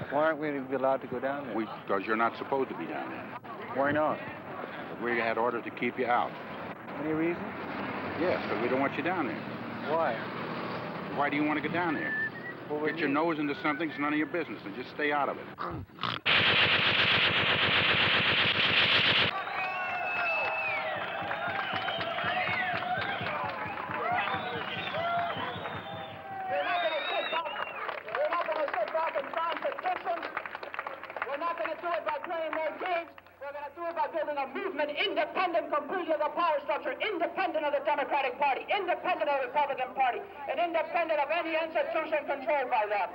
Why aren't we allowed to go down there? Because you're not supposed to be down there. Why not? We had orders to keep you out. Any reason? Yes, because we don't want you down there. Why? Why do you want to go down there? Well, Get your nose into something that's none of your business and just stay out of it. Building a movement independent completely of the power structure, independent of the Democratic Party, independent of the Republican Party, and independent of any institution controlled by them.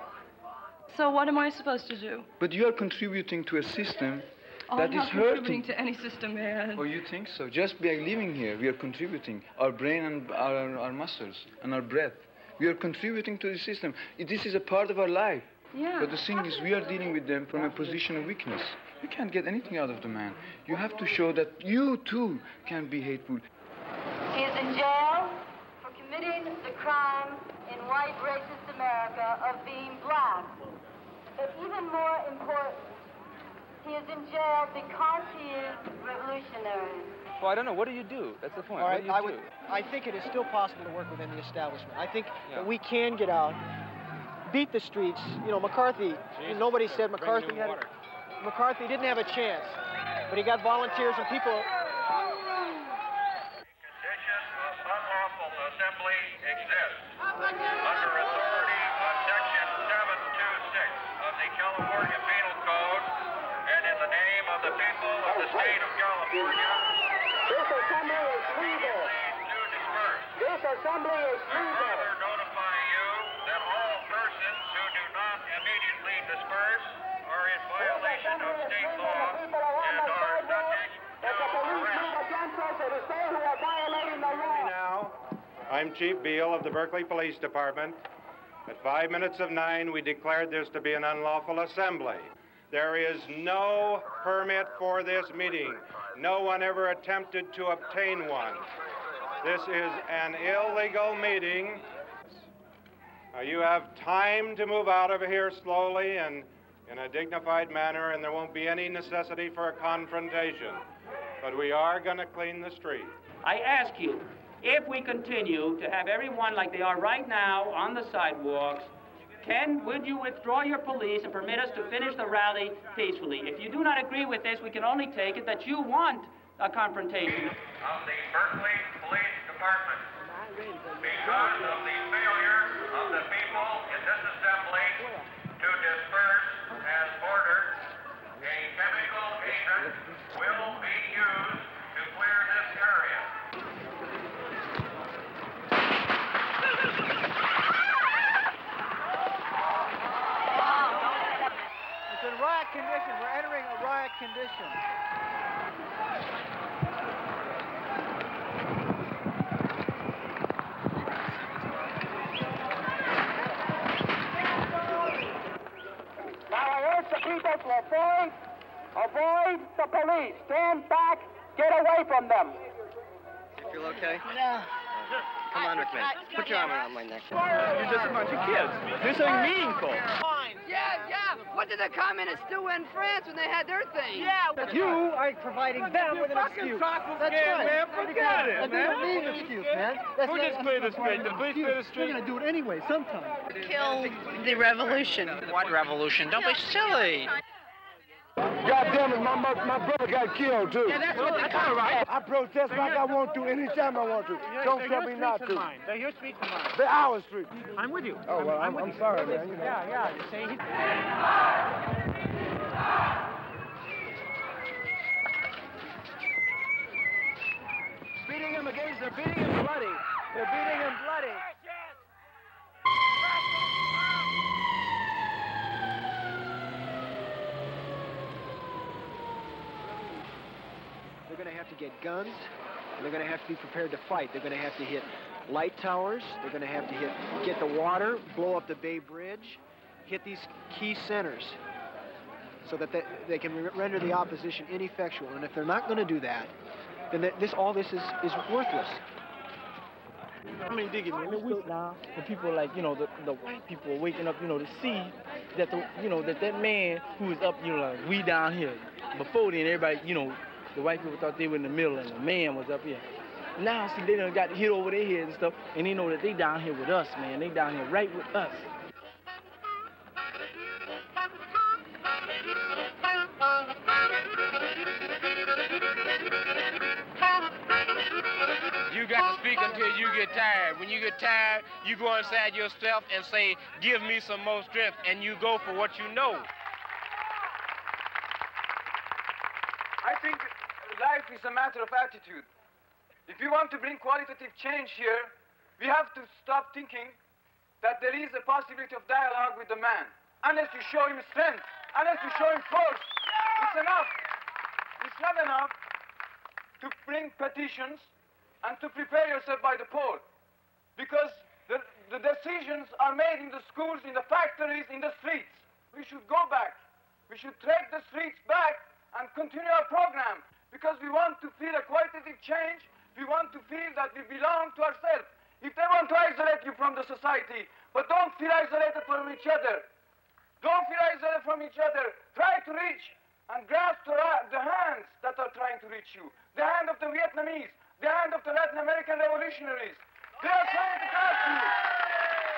So what am I supposed to do? But you are contributing to a system that I'm is not hurting. contributing to any system, man. Oh, you think so? Just by living here, we are contributing. Our brain and our muscles and our breath. We are contributing to the system. This is a part of our life. Yeah. But the thing is, we are dealing with them from a position of weakness. You can't get anything out of the man. You have to show that you, too, can be hateful. He is in jail for committing the crime in white racist America of being black. But even more important, he is in jail because he is revolutionary. Well, I don't know. What do you do? That's the point. All right, what do you do? I think it is still possible to work within the establishment. I think that we can get out, beat the streets. You know, McCarthy, nobody said McCarthy didn't have a chance, but he got volunteers and people. Condition of unlawful assembly exists under authority of Section 726 of the California Penal Code and in the name of the people of the state of California. This assembly is legal. To disperse. This assembly is I further notify you that all persons who do not immediately disperse are in violation of state law and are subject to arrest. Now, I'm Chief Beale of the Berkeley Police Department. At 5 minutes of 9, we declared this to be an unlawful assembly. There is no permit for this meeting. No one ever attempted to obtain one. This is an illegal meeting. Now, you have time to move out of here slowly and in a dignified manner, and there won't be any necessity for a confrontation. But we are going to clean the street. I ask you, if we continue to have everyone like they are right now on the sidewalks, would you withdraw your police and permit us to finish the rally peacefully? If you do not agree with this, we can only take it that you want a confrontation. Of the Berkeley Police Department, because of the failure of the people in this assembly to disperse as ordered, a chemical agent will be used to clear this area. It's in riot condition. We're entering a riot condition. Now I urge the people to avoid the police. Stand back, get away from them. You feel okay? No. Come on with me. Put your arm around my neck. You're just a bunch of kids. Do something meaningful. Yeah. What did the communists do in France when they had their thing? Yeah. You are providing them with an excuse. That's right. Man. Forget it, man. That's an excuse, man. Who just cleared the street? Did the police clear the street? We're going to do it anyway sometime. Kill the revolution. What revolution? Don't be silly. God damn it, my brother got killed, too. Yeah, that's what they call right. I protest like I want to anytime I want to. Don't tell me not to. They're your streets and mine. They're our street. I'm with you. Oh, well, I'm sorry, man. You know. Yeah. You're saying Beating him against, they're beating him bloody. They're beating him bloody. they're going to have to get guns, and they're going to have to be prepared to fight. They're going to have to hit light towers. They're going to have to get the water, blow up the Bay Bridge, hit these key centers so that they can render the opposition ineffectual. And if they're not going to do that, then all this is worthless. I mean, dig it, man. In a week now, the people like, you know, the white people are waking up, you know, to see that that man who was up, you know, like we down here. Before then, everybody, you know, the white people thought they were in the middle and the man was up here. Now, see, they done got hit over their heads and stuff, and they know that they down here with us, man. They down here right with us. You got to speak until you get tired. When you get tired, you go inside yourself and say, give me some more strength, and you go for what you know. I think life is a matter of attitude. If we want to bring qualitative change here, we have to stop thinking that there is a possibility of dialogue with the man. Unless you show him strength, unless you show him force, it's enough. It's not enough to bring petitions and to prepare yourself by the poll. Because the decisions are made in the schools, in the factories, in the streets. We should go back. We should take the streets back and continue our program. Because we want to feel a qualitative change. We want to feel that we belong to ourselves. If they want to isolate you from the society, but don't feel isolated from each other. Don't feel isolated from each other. Try to reach and grasp the hands that are trying to reach you. The hand of the Vietnamese, the hand of the Latin American revolutionaries. They are trying to grasp you.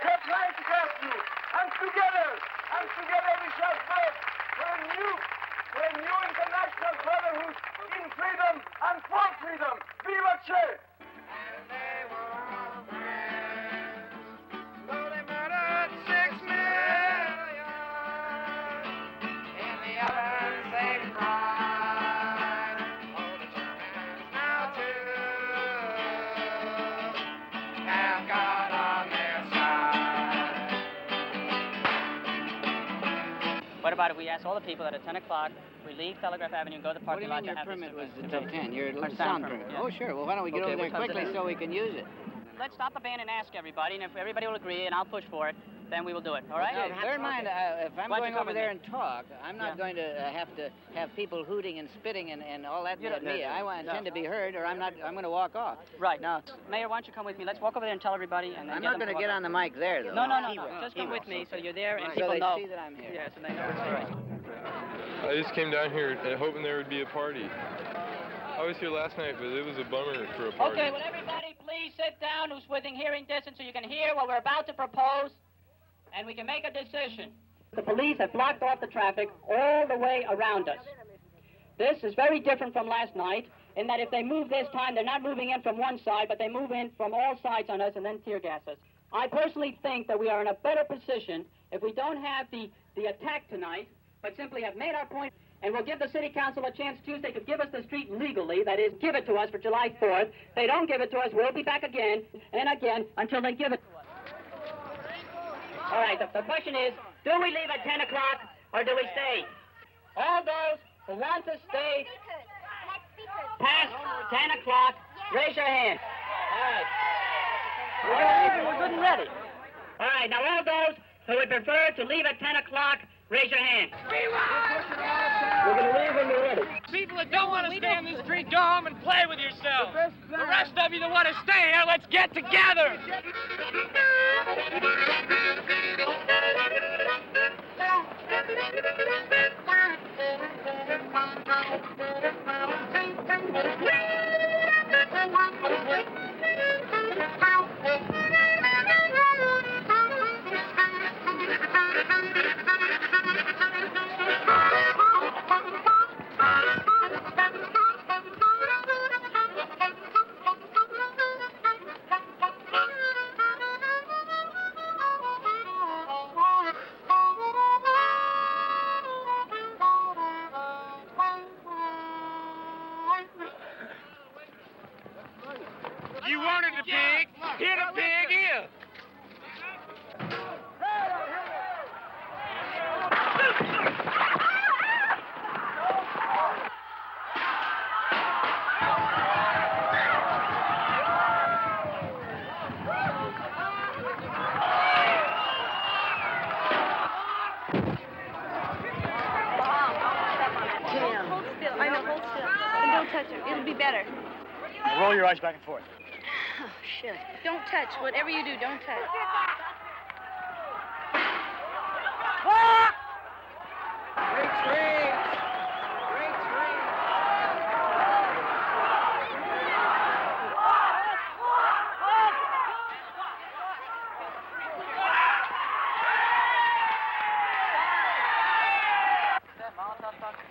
They are trying to grasp you. And together we shall fight for a new international brotherhood in freedom and for freedom. Viva Che! What about if we ask all the people that at 10 o'clock we leave Telegraph Avenue and go to the parking lot? What do you mean your permit was until 10? Your Our sound permit. yeah. Oh, sure. Well, why don't we get over there quickly so we can use it? Let's stop the band and ask everybody, and if everybody will agree and I'll push for it, then we will do it, all right? Now, bear in mind, if I'm Why don't going you come over with there me? and talk, I'm not going to have to have people hooting and spitting and all that at me. I intend to be heard, or I'm going to walk off. Right. Now, Mayor, why don't you come with me? Let's walk over there and tell everybody, and then I'm not going to get on the mic there, though. No. Just come with me so you're there and people so they know. see that I'm here. Yes, and they know it's all right. I just came down here hoping there would be a party. I was here last night, but it was a bummer for a party. Okay, will everybody please sit down who's within hearing distance so you can hear what we're about to propose, and we can make a decision. The police have blocked off the traffic all the way around us. This is very different from last night, in that if they move this time, they're not moving in from one side, but they move in from all sides on us and then tear gas us. I personally think that we are in a better position if we don't have the attack tonight, but simply have made our point. And we'll give the city council a chance Tuesday to give us the street legally, that is, give it to us for July 4th. If they don't give it to us, we'll be back again and again until they give it to us. All right, the question is, do we leave at 10 o'clock or do we stay? All those who want to stay past 10 o'clock, raise your hand. All right. We're good and ready. All right, now all those who would prefer to leave at 10 o'clock, raise your hand. We're going to leave when we're ready. People that don't want to stay on the street, go home and play with yourselves. The rest of you that want to stay here, let's get together. You wanted the pig, here the pig is. Okay? Now roll your eyes back and forth. Oh, shit. Don't touch. Whatever you do, don't touch. Great train! Great train!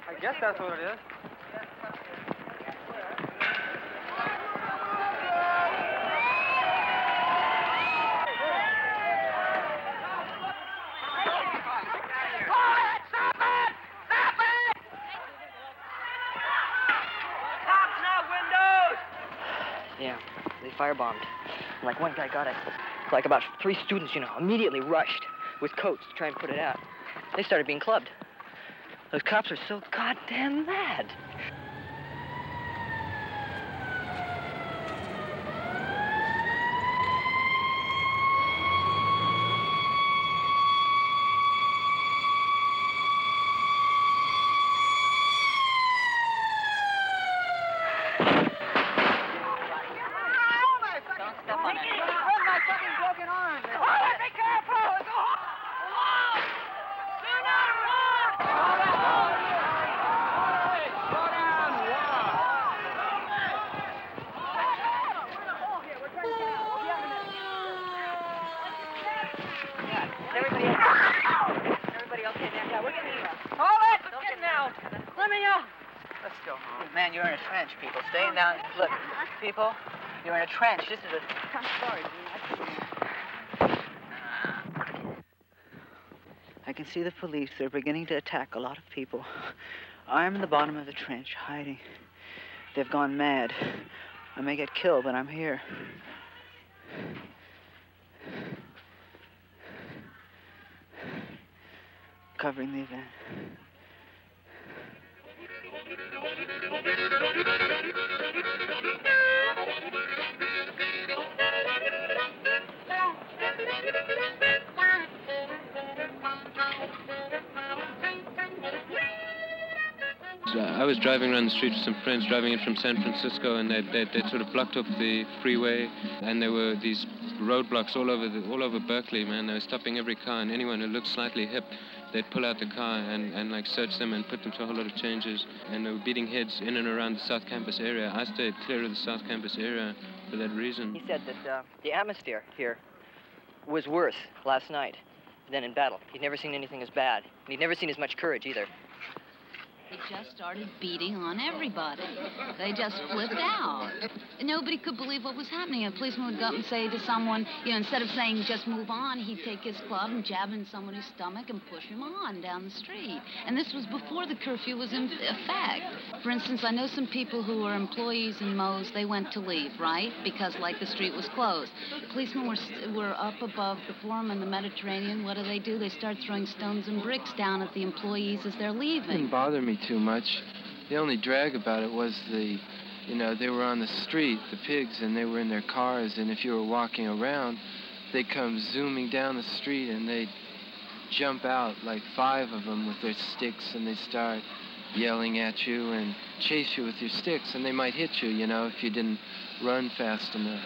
I guess that's what it is. Yeah, they firebombed. Like one guy got it. Like about 3 students, you know, immediately rushed with coats to try and put it out. They started being clubbed. Those cops are so goddamn mad. Everybody else get now. We're getting out. Hold it! Let's get out. Let me out. Let's go home. Man, you're in a trench, people. Stay down. Look, people, you're in a trench. This is a... I'm sorry, dude. I can see the police. They're beginning to attack a lot of people. I'm in the bottom of the trench, hiding. They've gone mad. I may get killed, but I'm here. Covering the event. I was driving around the street with some friends driving in from San Francisco, and they'd sort of blocked off the freeway, and there were these roadblocks all over Berkeley, man. They were stopping every car, and anyone who looked slightly hip, they'd pull out the car and like search them and put them to a whole lot of changes. And they were beating heads in and around the South Campus area. I stayed clear of the South Campus area for that reason. He said that the atmosphere here was worse last night than in battle. He'd never seen anything as bad. And he'd never seen as much courage either. They just started beating on everybody. They just flipped out. Nobody could believe what was happening. A policeman would go up and say to someone, you know, instead of saying just move on, he'd take his club and jab it in somebody's stomach and push him on down the street. And this was before the curfew was in effect. For instance, I know some people who were employees in Moe's, they went to leave, right? Because, like, the street was closed. Policemen were up above the Forum in the Mediterranean. What do? They start throwing stones and bricks down at the employees as they're leaving. It didn't bother me too much. The only drag about it was they were on the street, the pigs, and they were in their cars, and if you were walking around, they'd come zooming down the street, and they'd jump out, like 5 of them with their sticks, and they'd start yelling at you and chase you with your sticks, and they might hit you, you know, if you didn't run fast enough.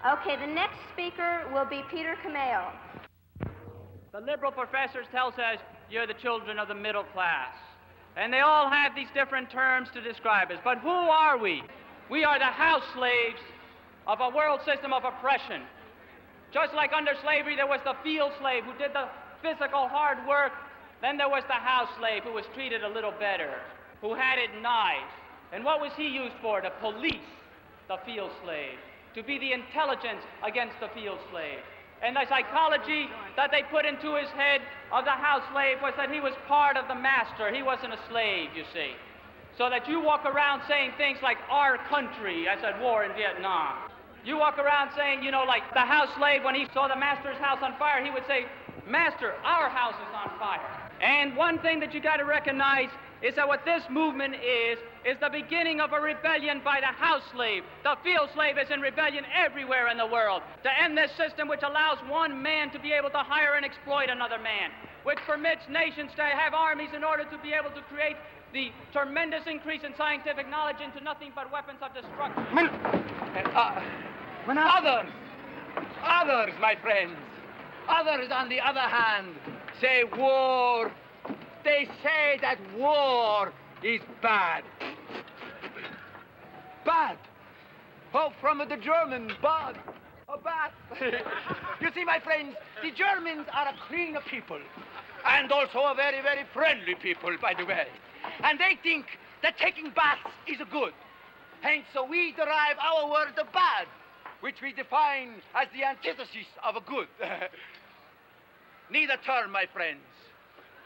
Okay, the next speaker will be Peter Kameo. The liberal professors tells us you're the children of the middle class. And they all have these different terms to describe us. But who are we? We are the house slaves of a world system of oppression. Just like under slavery, there was the field slave who did the physical hard work. Then there was the house slave who was treated a little better, who had it nice. And what was he used for? To police the field slave. to be the intelligence against the field slave. And the psychology that they put into his head of the house slave was that he was part of the master. He wasn't a slave, you see. So that you walk around saying things like our country as at war in Vietnam. You walk around saying, you know, like the house slave, when he saw the master's house on fire, he would say, Master, our house is on fire. And one thing that you got to recognize is that what this movement is the beginning of a rebellion by the house slave. The field slave is in rebellion everywhere in the world to end this system which allows one man to be able to hire and exploit another man, which permits nations to have armies in order to be able to create the tremendous increase in scientific knowledge into nothing but weapons of destruction. Others, my friends, others on the other hand say war. They say that war is bad. Bad. Oh, from the German, bad. Oh, bad. You see, my friends, the Germans are a clean people, and also a very, very friendly people, by the way. And they think that taking baths is good. Hence, so we derive our word bad, which we define as the antithesis of a good. Neither term, my friends,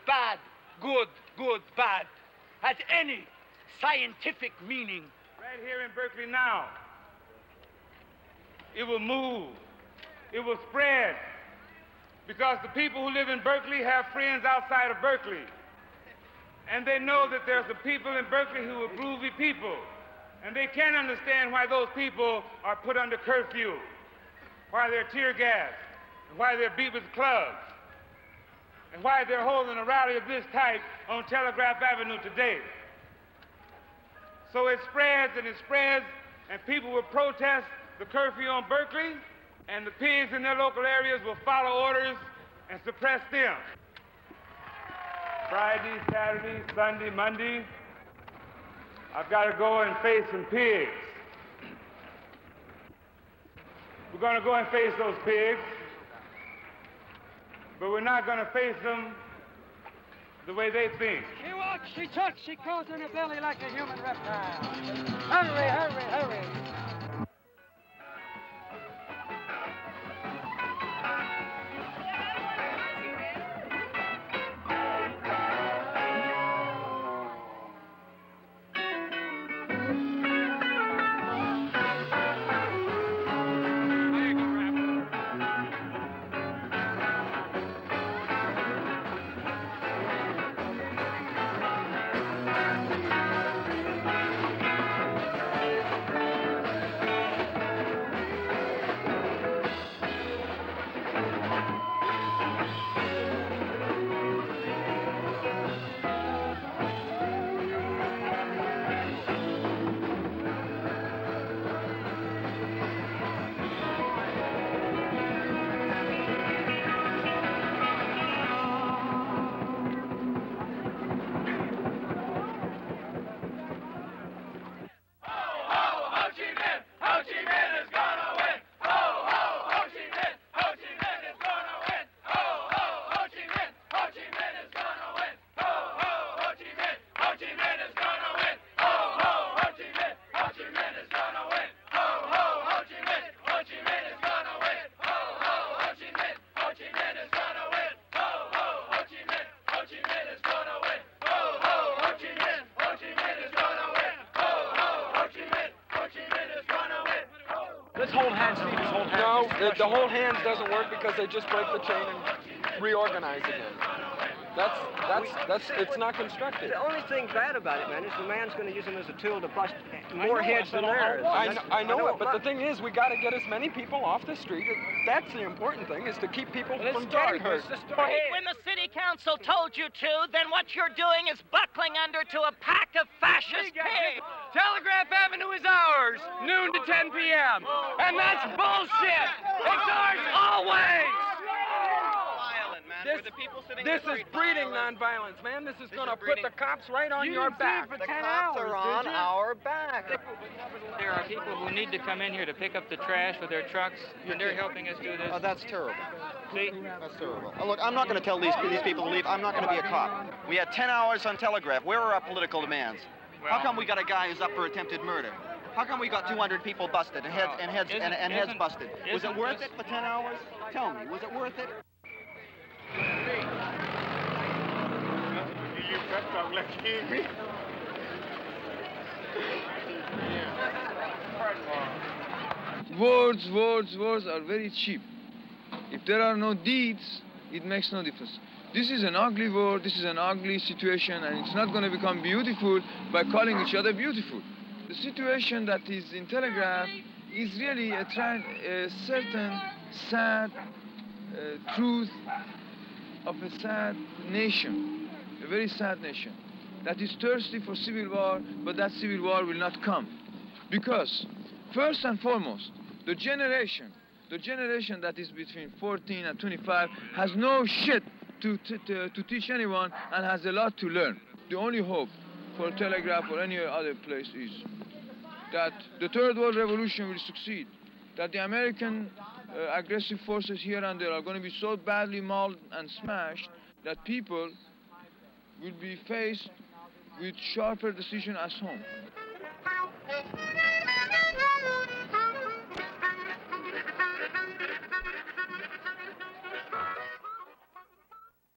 bad, good, good, bad, has any scientific meaning. Right here in Berkeley now, it will move, it will spread, because the people who live in Berkeley have friends outside of Berkeley. And they know that there's the people in Berkeley who are groovy people. And they can't understand why those people are put under curfew, why they're tear gassed, and why they're beat with clubs, and why they're holding a rally of this type on Telegraph Avenue today. So it spreads, and people will protest the curfew on Berkeley, and the pigs in their local areas will follow orders and suppress them. Friday, Saturday, Sunday, Monday, I've got to go and face some pigs. We're going to go and face those pigs, but we're not going to face them the way they think. She walks, she chucks, she crawls in her belly like a human reptile. Hurry, hurry, hurry. The hold hands doesn't work because they just break the chain and reorganize again. It's not constructive. The only thing bad about it, man, is the man's going to use them as a tool to bust more heads than theirs. I know it, but the thing is, we got to get as many people off the street. That's the important thing, is to keep people from getting hurt. When the city council told you to, then what you're doing is buckling under to a pack of fascist pigs. Telegraph Avenue is ours, noon to 10 p.m. And that's bullshit. It's ours always. This is breeding nonviolence, man. This is going to put the cops right on your back. The cops are on our back. There are people who need to come in here to pick up the trash with their trucks, and they're helping us do this. Oh, that's terrible. See? That's terrible. Oh, look, I'm not going to tell these people to leave. I'm not going to be a cop. We had 10 hours on Telegraph. Where are our political demands? How come we got a guy who's up for attempted murder? How come we got 200 people busted and heads busted? Was it worth it for 10 hours? Tell me, was it worth it? Words are very cheap. If there are no deeds, it makes no difference. This is an ugly war, this is an ugly situation, and it's not going to become beautiful by calling each other beautiful. The situation that is in Telegraph is really a certain sad truth of a sad nation, a very sad nation, that is thirsty for civil war, but that civil war will not come. Because, first and foremost, the generation that is between 14 and 25 has no shit to teach anyone and has a lot to learn. The only hope for Telegraph or any other place is that the Third World Revolution will succeed, that the American aggressive forces here and there are going to be so badly mauled and smashed that people will be faced with sharper decision at home.